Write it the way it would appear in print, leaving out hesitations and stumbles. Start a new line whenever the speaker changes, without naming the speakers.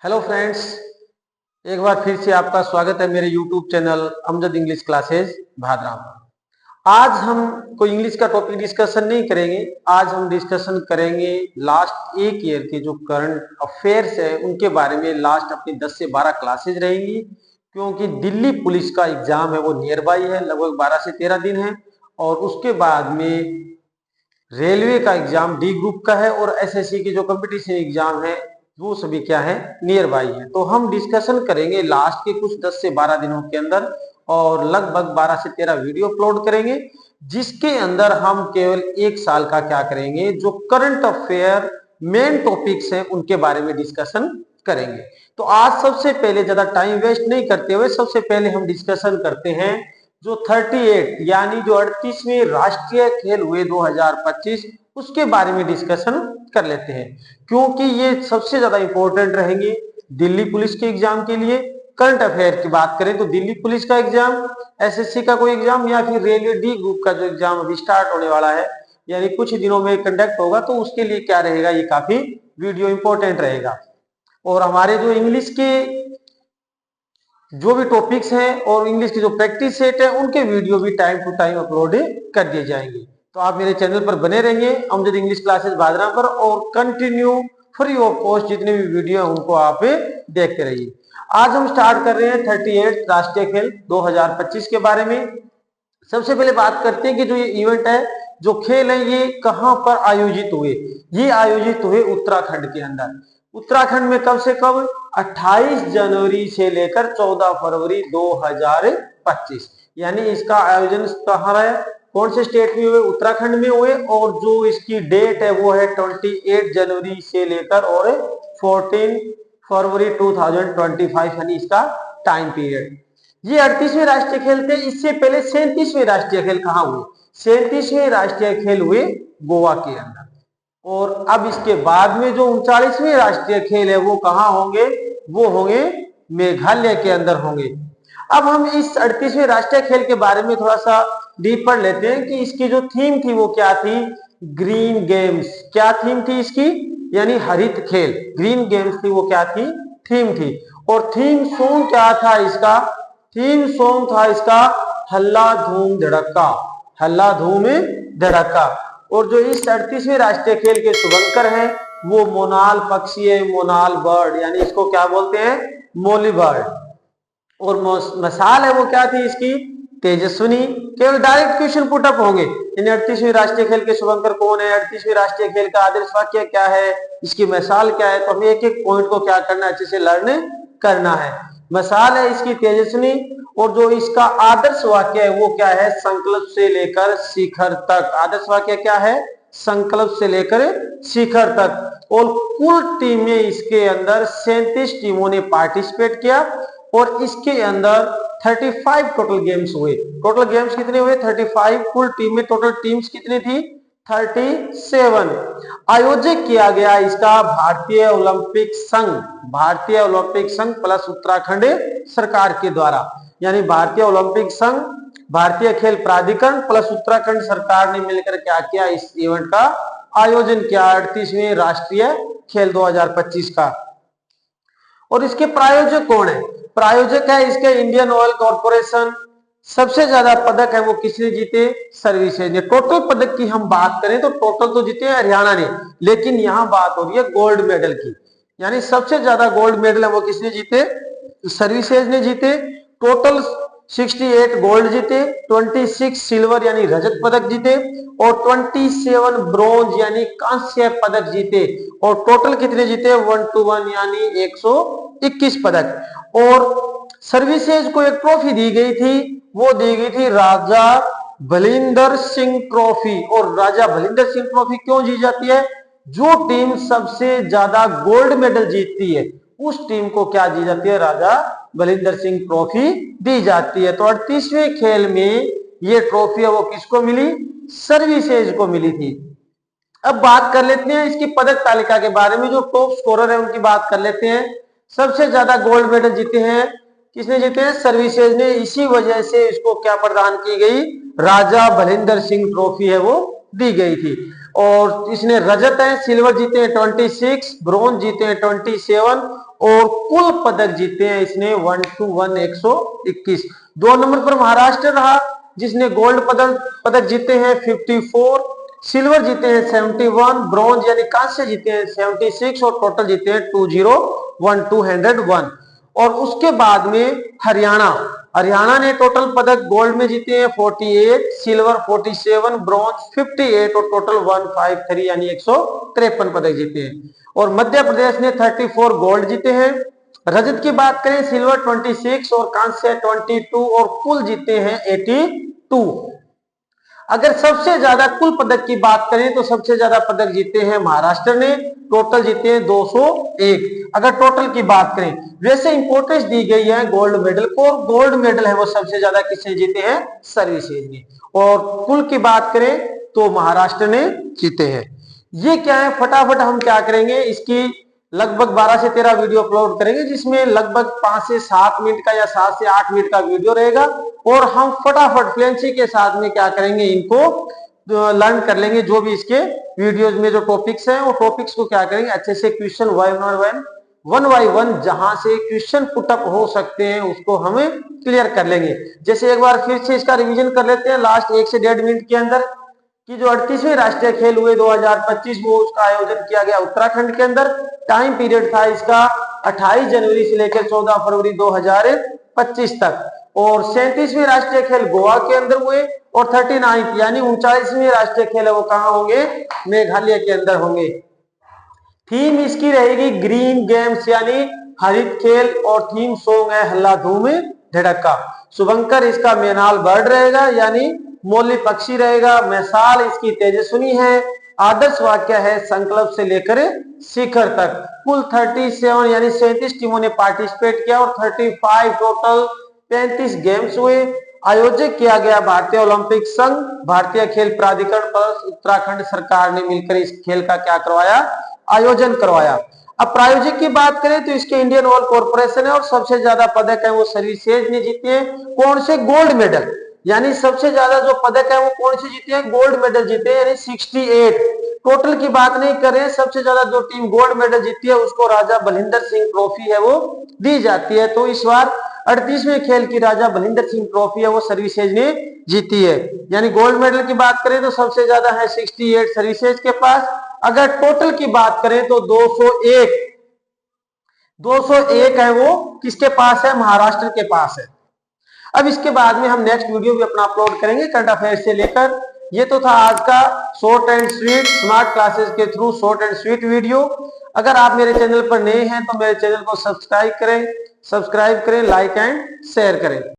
Hello friends, एक बार फिर से आपका स्वागत है मेरे YouTube channel Amjad English classes Bhadra में। आज हम कोई इंग्लिश का टॉपिक डिस्कशन नहीं करेंगे। आज हम डिस्कशन करेंगे लास्ट एक ईयर के जो करंट अफेयर्स है उनके बारे में। लास्ट अपनी 10 से 12 क्लासेज रहेंगी क्योंकि दिल्ली पुलिस का एग्जाम है वो नियर बाई है, लगभग 12 से 13 दिन है। और उसके बाद में रेलवे का एग्जाम डी ग्रुप का है और एसएससी की जो कंपटीशन एग्जाम है वो सभी क्या है, नियर बाई है। तो हम डिस्कशन करेंगे लास्ट के कुछ 10 से 12 दिनों के अंदर और लगभग 12 से 13 वीडियो अपलोड करेंगे, जिसके अंदर हम केवल एक साल का क्या करेंगे, जो करंट अफेयर मेन टॉपिक्स हैं उनके बारे में डिस्कशन करेंगे। तो आज सबसे पहले ज्यादा टाइम वेस्ट नहीं करते हुए सबसे पहले हम डिस्कशन करते हैं जो 38 यानी जो 38वें राष्ट्रीय खेल हुए 2025 उसके बारे में डिस्कशन कर लेते हैं, क्योंकि ये सबसे ज्यादा इंपॉर्टेंट रहेंगे दिल्ली पुलिस के एग्जाम के लिए। करंट अफेयर की बात करें तो दिल्ली पुलिस का एग्जाम, एसएससी का कोई एग्जाम या फिर रेलवे डी ग्रुप का जो एग्जाम अभी स्टार्ट होने वाला है यानी कुछ ही दिनों में कंडक्ट होगा, तो उसके लिए क्या रहेगा, ये काफी वीडियो इंपॉर्टेंट रहेगा। और हमारे जो इंग्लिश के जो भी टॉपिक्स हैं और इंग्लिश की जो प्रैक्टिस सेट है उनके वीडियो भी टाइम टू टाइम अपलोड कर दिए जाएंगे। तो आप मेरे चैनल पर बने रहिए अमजद इंग्लिश क्लासेस भादरा पर और कंटिन्यू फ्री ऑफ कॉस्ट जितने भी वीडियो हैं उनको आप देखते रहिए। आज हम स्टार्ट कर रहे हैं 38 राष्ट्रीय खेल 2025 के बारे में। सबसे पहले बात करते हैं कि जो ये इवेंट है, जो खेल है, ये कहां पर आयोजित हुए। ये आयोजित हुए उत्तराखंड के अंदर। उत्तराखंड में कब से कब, 28 जनवरी से लेकर 14 फरवरी 2025, यानी इसका आयोजन कहाँ है, कौन से स्टेट में हुए, उत्तराखंड में हुए। और जो इसकी डेट है वो है 28 जनवरी से लेकर और 14 फरवरी 2025, यानी इसका टाइम पीरियड। ये 38वें राष्ट्रीय खेल थे। इससे पहले 37वें राष्ट्रीय खेल कहाँ हुए, 37वें राष्ट्रीय खेल हुए गोवा के अंदर। और अब इसके बाद में जो 39वें राष्ट्रीय खेल है वो कहाँ होंगे, वो होंगे मेघालय के अंदर होंगे। अब हम इस 38वें राष्ट्रीय खेल के बारे में थोड़ा सा डीप पढ़ लेते हैं कि इसकी जो थीम थी वो क्या थी, ग्रीन गेम्स। क्या थीम थी इसकी, यानी हरित खेल, ग्रीन गेम्स थी वो क्या थी, थीम थी। और थीम सॉन्ग क्या था इसका, थीम सॉन्ग था इसका हल्ला धूम धड़का, हल्ला धूम धड़का। और जो इस 38वें राष्ट्रीय खेल के शुभंकर हैं वो मोनाल पक्षी है, मोनाल बर्ड, यानी इसको क्या बोलते हैं, मोली बर्ड। और मसाल है वो क्या थी इसकी, तेजस्विनी। केवल डायरेक्ट क्वेश्चन पुट अप होंगे, इन 38वें राष्ट्रीय खेल के शुभंकर कौन है, 38वें राष्ट्रीय खेल का आदर्श वाक्य क्या है, इसकी मिसाल क्या है। तो हमें एक एक पॉइंट को क्या करना है, अच्छे से लर्न करना है। मिसाल है इसकी तेजस्विनी, और जो इसका आदर्श वाक्य है वो क्या है, संकल्प से लेकर शिखर तक। आदर्श वाक्य क्या है, संकल्प से लेकर शिखर तक। और कुल टीमें इसके अंदर 37 टीमों ने पार्टिसिपेट किया और इसके अंदर 35 टोटल गेम्स हुए। टोटल गेम्स कितने हुए, 35। कुल टीम में टोटल टीम्स कितनी थी, 37। आयोजित किया गया इसका भारतीय ओलंपिक संघ, भारतीय ओलंपिक संघ प्लस उत्तराखंड सरकार के द्वारा, यानी भारतीय ओलंपिक संघ, भारतीय खेल प्राधिकरण प्लस उत्तराखंड सरकार ने मिलकर क्या किया, इस इवेंट का आयोजन किया, 38वें राष्ट्रीय खेल 2025 का। और इसके प्रायोजक कौन है, प्रायोजक है इसके इंडियन ऑयल कॉर्पोरेशन। सबसे ज्यादा पदक है वो किसने जीते, सर्विसेज ने। टोटल पदक की हम बात करें तो टोटल तो जीते हरियाणा ने, लेकिन यहां बात हो रही है गोल्ड मेडल की, यानी सबसे ज्यादा गोल्ड मेडल है वो किसने जीते, सर्विसेज ने जीते। टोटल 68 गोल्ड जीते, 26 सिल्वर यानी रजत पदक जीते और 27 ब्रॉन्ज यानी कांस्य पदक जीते। और टोटल कितने जीते, 121 यानी 121 पदक। और सर्विसेज को एक ट्रॉफी दी गई थी, वो दी गई थी राजा भलिंदर सिंह ट्रॉफी। और राजा भलिंदर सिंह ट्रॉफी क्यों जीती जाती है, जो टीम सबसे ज्यादा गोल्ड मेडल जीतती है उस टीम को क्या दी जाती है, राजा बलिंदर सिंह ट्रॉफी दी जाती है। तो 38वें खेल में ये ट्रॉफी है वो किसको मिली, सर्विसेज को मिली थी। अब बात कर लेते हैं इसकी पदक तालिका के बारे में, जो टॉप स्कोरर है उनकी बात कर लेते हैं। सबसे ज्यादा गोल्ड मेडल जीते हैं किसने जीते हैं, सर्विसेज ने। इसी वजह से इसको क्या प्रदान की गई, राजा बलिंदर सिंह ट्रॉफी है वो दी गई थी। और इसने रजत है, सिल्वर जीते हैं 26, ब्रोंज जीते हैं 27 और कुल पदक जीते हैं इसने 121। 2 नंबर पर महाराष्ट्र रहा जिसने गोल्ड पदक जीते हैं 54, सिल्वर जीते हैं 71, ब्रॉन्ज यानी कांस्य जीते हैं 76 और टोटल जीते हैं 201। और उसके बाद में हरियाणा ने टोटल पदक गोल्ड में जीते हैं 48, सिल्वर 47, ब्रॉन्ज 58 और टोटल 153 यानी 153 पदक जीते हैं। और मध्य प्रदेश ने 34 गोल्ड जीते हैं। रजत की बात करें सिल्वर 26 और कांस्य 22 और कुल जीते हैं 82। अगर सबसे ज्यादा कुल पदक की बात करें तो सबसे ज्यादा पदक जीते हैं महाराष्ट्र ने, टोटल जीते हैं 201 अगर टोटल की बात करें। वैसे इंपोर्टेंस दी गई है गोल्ड मेडल को, और गोल्ड मेडल है वो सबसे ज्यादा किसने जीते हैं, सर्विसेज ने। और कुल की बात करें तो महाराष्ट्र ने जीते हैं। ये क्या है, फटाफट हम क्या करेंगे, इसकी लगभग 12 से 13 वीडियो अपलोड करेंगे जिसमें लगभग 5 से 7 मिनट का या 7 से 8 मिनट का वीडियो रहेगा। और हम फटाफट फ्लुएंसी के साथ में क्या करेंगे, इनको लर्न कर लेंगे। जो भी इसके वीडियोस में जो टॉपिक्स हैं वो टॉपिक्स को क्या करेंगे अच्छे से क्वेश्चन वन बाय वन जहां से क्वेश्चन पुटअप हो सकते हैं उसको हमें क्लियर कर लेंगे। जैसे एक बार फिर से इसका रिवीजन कर लेते हैं लास्ट 1 से 1.5 मिनट के अंदर कि जो 38वें राष्ट्रीय खेल हुए 2025 वो उसका आयोजन किया गया उत्तराखंड के अंदर। टाइम पीरियड था इसका 28 जनवरी से लेकर 14 फरवरी 2025 तक। और 37वें राष्ट्रीय खेल गोवा के अंदर हुए और 39 यानी 39वें राष्ट्रीय खेल है वो कहां होंगे, मेघालय के अंदर होंगे। थीम इसकी रहेगी ग्रीन गेम्स यानी हरित खेल और थीम सॉन्ग है हल्ला धूम धड़का। शुभंकर इसका मेनाल बर्ड रहेगा यानी मौली पक्षी रहेगा। मिसाल इसकी तेजस्विनी है। आदर्श वाक्य है संकल्प से लेकर शिखर तक। कुल 37 यानी 37 टीमों ने पार्टिसिपेट किया और 35 टोटल 35 गेम्स हुए। आयोजित किया गया भारतीय ओलंपिक संघ, भारतीय खेल प्राधिकरण पर उत्तराखंड सरकार ने मिलकर इस खेल का क्या करवाया, आयोजन करवाया। अब प्रायोजक की बात करें तो इसके इंडियन ऑयल कॉर्पोरेशन है और सबसे ज्यादा पदक है वो सर्विसेज ने जीते हैं। कौन से, गोल्ड मेडल, यानी सबसे ज्यादा जो पदक है वो कौन से जीते हैं, गोल्ड मेडल जीते हैं यानी 68। टोटल की बात नहीं करें, सबसे ज्यादा जो टीम गोल्ड मेडल जीती है उसको राजा बलिंदर सिंह ट्रॉफी है वो दी जाती है। तो इस बार 38वें खेल की राजा बलिंदर सिंह ट्रॉफी है वो सर्विसेज ने जीती है। यानी गोल्ड मेडल की बात करें तो सबसे ज्यादा है 68 सर्विसेज के पास। अगर टोटल की बात करें तो 201 है वो किसके पास है, महाराष्ट्र के पास है। अब इसके बाद में हम नेक्स्ट वीडियो भी अपना अपलोड करेंगे करंट अफेयर से लेकर। ये तो था आज का short and sweet smart classes के through short and sweet video. अगर आप मेरे चैनल पर नए हैं तो मेरे चैनल को सब्सक्राइब करें, लाइक एंड शेयर करें।